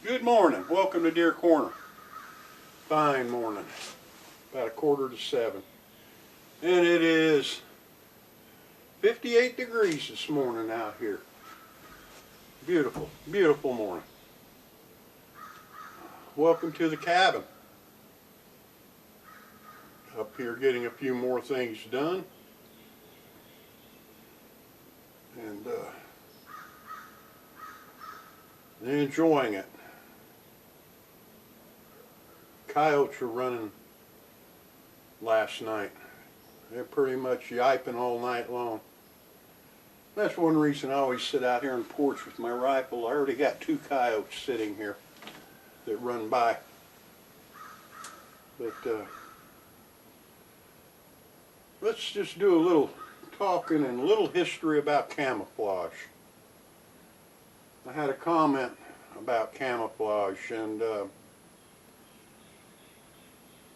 Good morning. Welcome to Deer Corner. Fine morning. About 6:45. And it is 58 degrees this morning out here. Beautiful, beautiful morning. Welcome to the cabin. Up here getting a few more things done. And enjoying it. Coyotes were running last night. They're pretty much yiping all night long. That's one reason I always sit out here on the porch with my rifle. I already got 2 coyotes sitting here that run by. But let's just do a little talking and a little history about camouflage. I had a comment about camouflage, and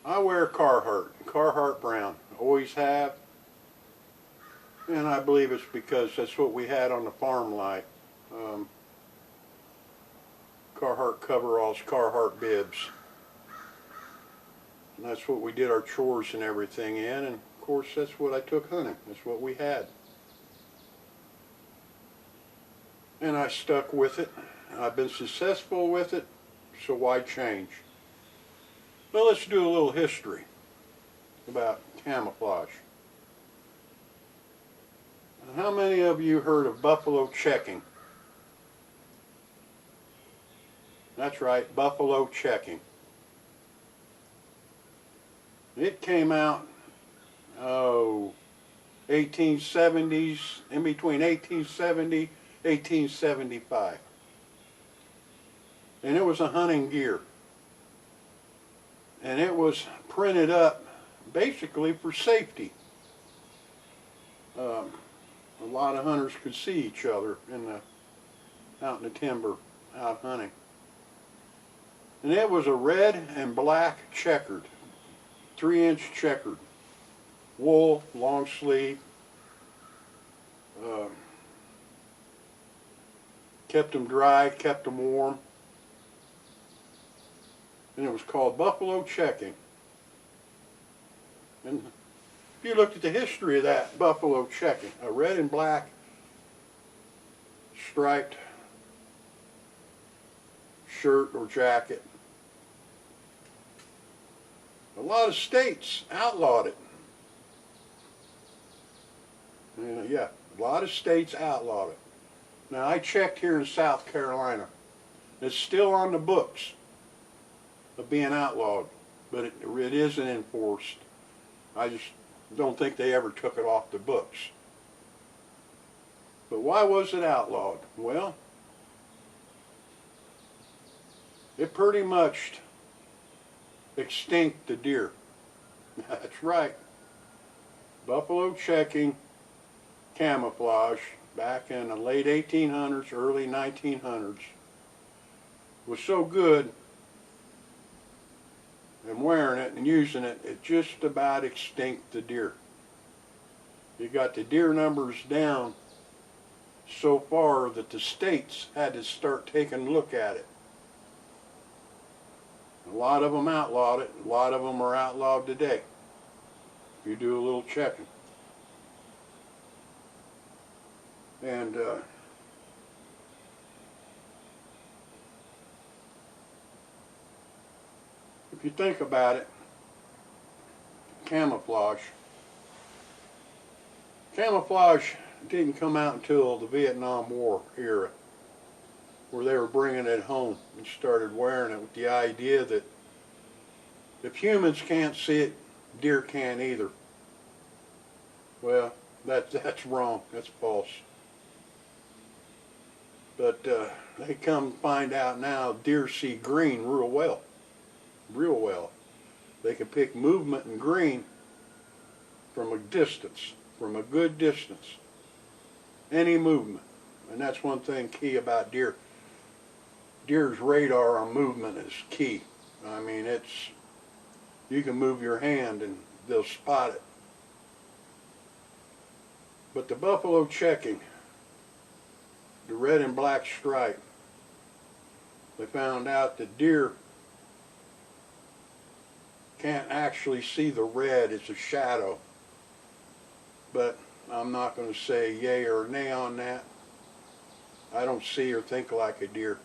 I wear Carhartt brown. Always have. And I believe it's because that's what we had on the farm light. Carhartt coveralls, Carhartt bibs. And that's what we did our chores and everything in. And of course that's what I took hunting. That's what we had. And I stuck with it. I've been successful with it, so why change? Well, let's do a little history about camouflage. How many of you heard of buffalo checking? That's right, buffalo checking. It came out, 1870s, in between 1870, 1875. And it was a hunting gear. And it was printed up basically for safety. A lot of hunters could see each other out in the timber, out hunting. And it was a red and black checkered, 3-inch checkered, wool, long sleeve. Kept them dry, kept them warm. And it was called buffalo checking. And if you looked at the history of that buffalo checking, a red and black striped shirt or jacket, a lot of states outlawed it. Yeah, a lot of states outlawed it. Now I checked here in South Carolina. It's still on the books of being outlawed, but it isn't enforced. I just don't think they ever took it off the books. But why was it outlawed? Well, it pretty much extinct the deer. That's right. Buffalo checking, camouflage, back in the late 1800s, early 1900s, was so good, and wearing it and using it, it just about extinct the deer. You got the deer numbers down so far that the states had to start taking a look at it. A lot of them outlawed it. A lot of them are outlawed today. If you do a little checking. And if you think about it, camouflage didn't come out until the Vietnam War era, where they were bringing it home and started wearing it with the idea that if humans can't see it, deer can't either. Well, that's wrong. That's false. But they come find out now deer see green real well. Real well. They can pick movement and green from a distance, from a good distance. Any movement. And that's one thing key about deer. Deer's radar on movement is key. I mean, you can move your hand and they'll spot it. But the buffalo checking, the red and black stripe, They found out that deer can't actually see the red, it's a shadow. But I'm not going to say yay or nay on that. I don't see or think like a deer.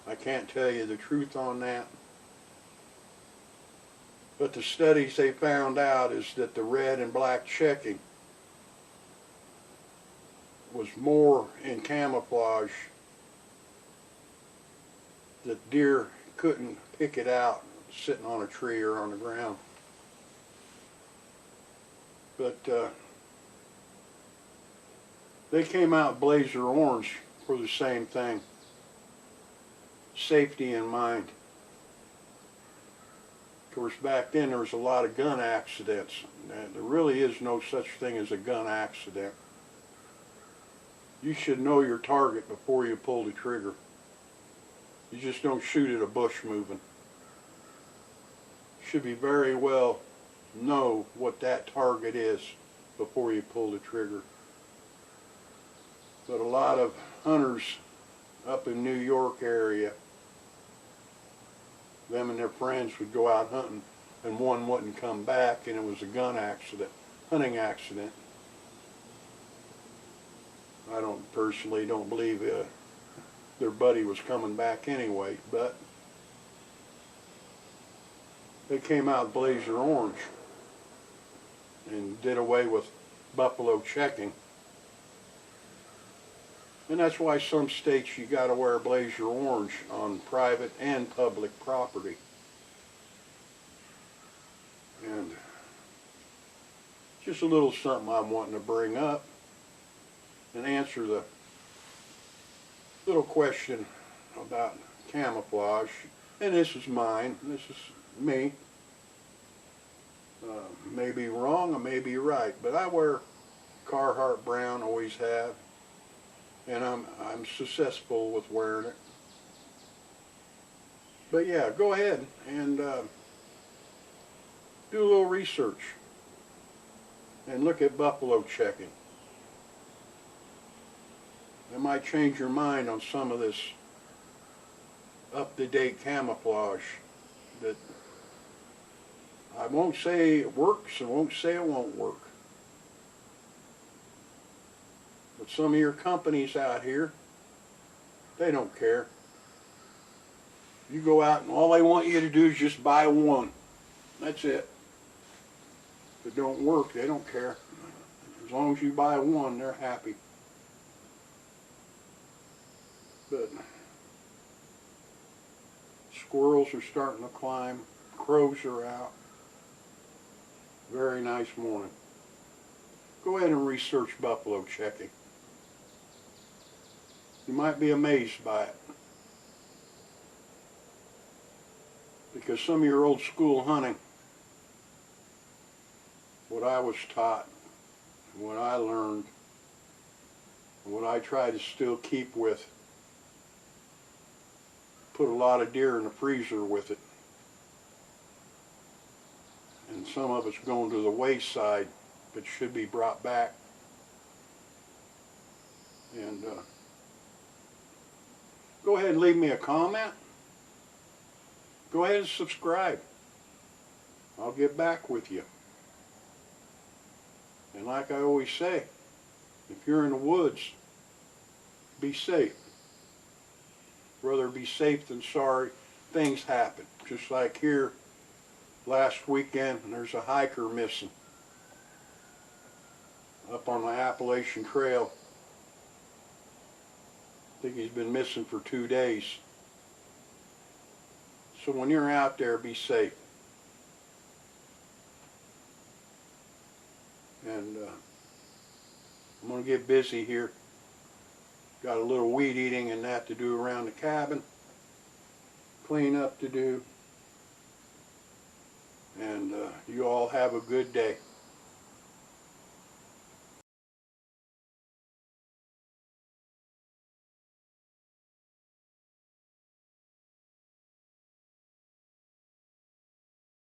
I can't tell you the truth on that. But the studies they found out is that the red and black checking was more in camouflage, that deer couldn't pick it out sitting on a tree or on the ground. But they came out blazer orange for the same thing. Safety in mind. Of course, back then there was a lot of gun accidents. There really is no such thing as a gun accident. You should know your target before you pull the trigger. You just don't shoot at a bush moving. You should be very well know what that target is before you pull the trigger. But a lot of hunters up in New York area, them and their friends would go out hunting and one wouldn't come back and it was a gun accident, hunting accident. I personally don't believe their buddy was coming back anyway, but they came out blazer orange and did away with buffalo checking. And that's why some states you got to wear blazer orange on private and public property. And just a little something I'm wanting to bring up and answer the little question about camouflage. And this is mine. This is me. May be wrong, I may be right, but I wear Carhartt brown, always have. And I'm successful with wearing it. But yeah, go ahead and do a little research and look at buffalo checking. It might change your mind on some of this up-to-date camouflage that I won't say it works and won't say it won't work. But some of your companies out here, they don't care. You go out and all they want you to do is just buy one. That's it. If it don't work, they don't care. As long as you buy one, they're happy. But squirrels are starting to climb. Crows are out. Very nice morning. Go ahead and research buffalo checking. You might be amazed by it. Because some of your old school hunting, what I was taught, what I learned, what I try to still keep with, put a lot of deer in the freezer with it. And some of it's going to the wayside, but should be brought back. And go ahead and leave me a comment. Go ahead and subscribe. I'll get back with you. And like I always say, if you're in the woods, be safe. Rather be safe than sorry. Things happen. Just like here last weekend, there's a hiker missing up on the Appalachian Trail. I think he's been missing for 2 days. So when you're out there, be safe. And I'm going to get busy here. Got a little weed eating and that to do around the cabin. Clean up to do. And you all have a good day.